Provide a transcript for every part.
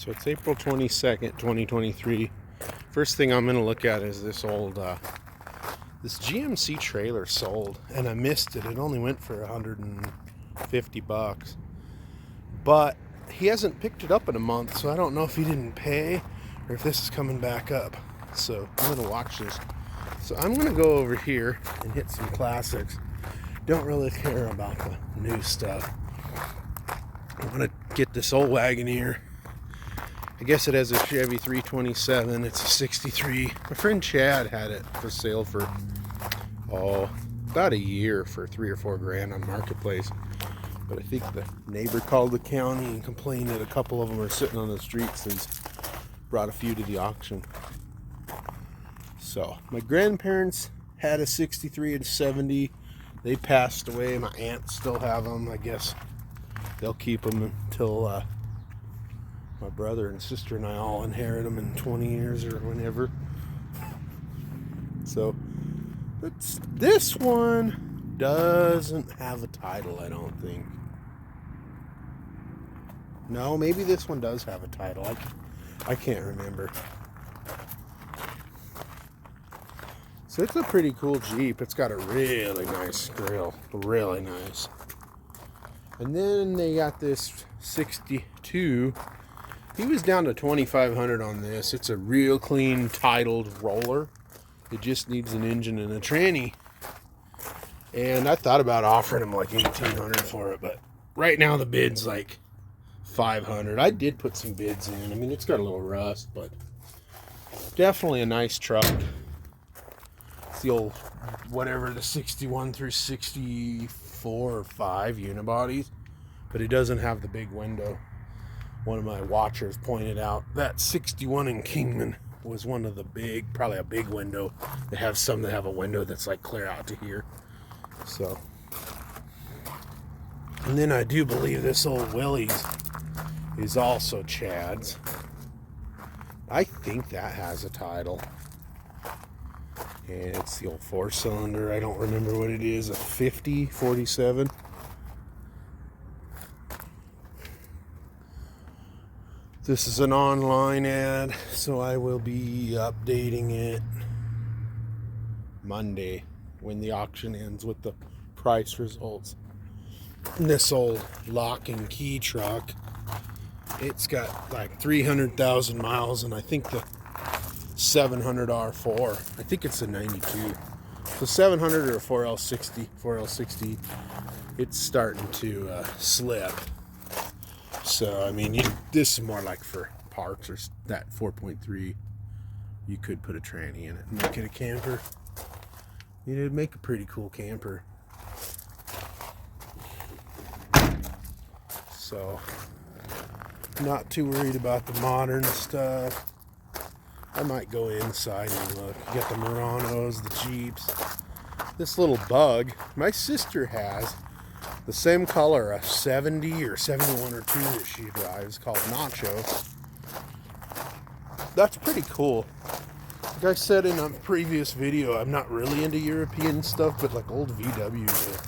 So it's April 22nd, 2023. First thing I'm going to look at is this old, this GMC trailer sold, and I missed it. It only went for 150 bucks. But he hasn't picked it up in a month, so I don't know if he didn't pay or if this is coming back up. So I'm going to watch this. So I'm going to go over here and hit some classics. Don't really care about the new stuff. I want to get this old Wagoneer. I guess it has a Chevy 327. It's a 63. My friend Chad had it for sale for, about a year for $3 or $4 grand on Marketplace. But I think the neighbor called the county and complained that a couple of them are sitting on the streets. So he's brought a few to the auction. So my grandparents had a 63 and 70. They passed away. My aunts still have them. I guess they'll keep them until my brother and sister and I all inherit them in 20 years or whenever. So this one doesn't have a title, I don't think. No, maybe this one does have a title. I can't remember. So it's a pretty cool Jeep. It's got a really nice grill. Really nice. And then they got this 62. He was down to $2,500 on this. It's a real clean titled roller. It just needs an engine and a tranny. And I thought about offering him like $1,800 for it, but right now the bid's like $500. I did put some bids in. I mean, it's got a little rust, but definitely a nice truck. It's the old whatever, the 61 through 64 or 5 unibodies, but it doesn't have the big window. One of my watchers pointed out that 61 in Kingman was one of the big, probably a big window. They have some that have a window that's like clear out to here. So, and then I do believe this old Willie's is also Chad's. I think that has a title. And it's the old 4-cylinder. I don't remember what it is, a 50, 47. This is an online ad, so I will be updating it Monday when the auction ends with the price results. And this old lock and key truck, it's got like 300,000 miles, and I think the 700 R4, I think it's a 92. So 700 or 4L60, it's starting to slip. So, I mean, this is more like for parts or that 4.3. You could put a tranny in it and make it a camper. It'd make a pretty cool camper. So, not too worried about the modern stuff. I might go inside and look. You got the Muranos, the Jeeps. This little Bug, my sister has the same color, a 70 or 71 or 2 that she drives, called Nacho. That's pretty cool. Like I said in a previous video, I'm not really into European stuff, but like old VWs.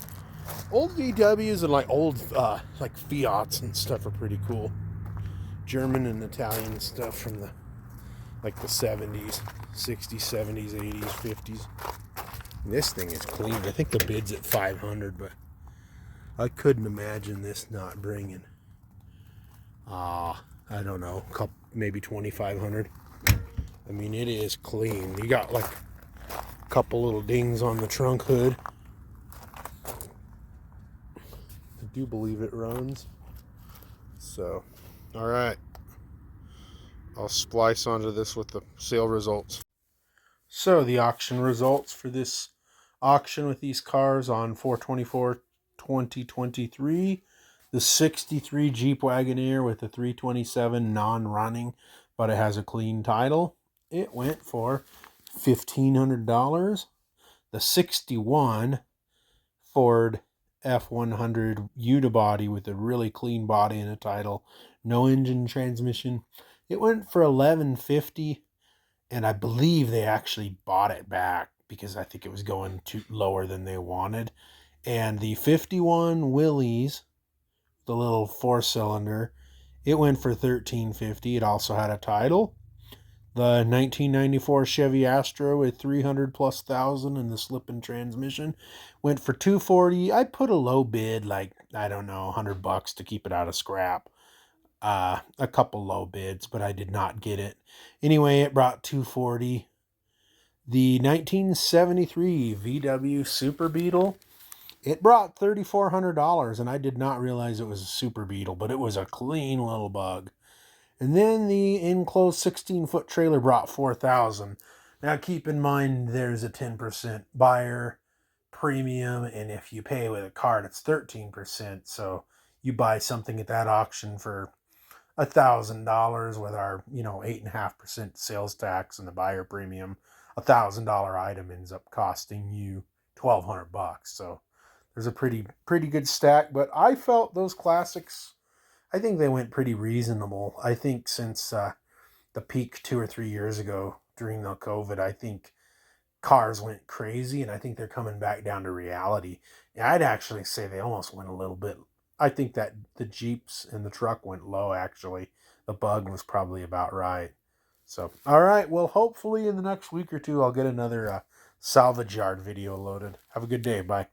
Old VWs and like old like Fiats and stuff are pretty cool. German and Italian stuff from the like the 70s, 60s, 70s, 80s, 50s. And this thing is clean. I think the bid's at $500, but I couldn't imagine this not bringing, I don't know, maybe $2,500. I mean, it is clean. You got like a couple little dings on the trunk hood. I do believe it runs. So, all right. I'll splice onto this with the sale results. So, the auction results for this auction with these cars on 4/24/2023. The 63 Jeep Wagoneer with the 327 non-running, but it has a clean title. It went for $1,500. The 61 Ford F100 unibody with a really clean body and a title, no engine, transmission, it went for $1,150, and I believe they actually bought it back because I think it was going too lower than they wanted. And the 51 Willys, the little 4-cylinder, It went for $13.50. It also had a title. The 1994 Chevy Astro with 300 plus thousand and the slip-in transmission went for $240. I put a low bid, like, I don't know, $100 to keep it out of scrap. A couple low bids, but I did not get it. Anyway, it brought $240. The 1973 VW Superbeetle, it brought $3,400, and I did not realize it was a Superbeetle, but it was a clean little bug. And then the enclosed 16-foot trailer brought $4,000. Now keep in mind there's a 10% buyer premium, and if you pay with a card, it's 13%. So you buy something at that auction for $1,000 with our 8.5% sales tax and the buyer premium. $1,000 item ends up costing you $1,200. So there's a pretty good stack. But I felt those classics, I think they went pretty reasonable. I think since the peak 2 or 3 years ago during the COVID, I think cars went crazy, and I think they're coming back down to reality. Yeah, I'd actually say they almost went a little bit. I think that the Jeeps and the truck went low, actually. The bug was probably about right. So, all right. Well, hopefully in the next week or two, I'll get another salvage yard video loaded. Have a good day. Bye.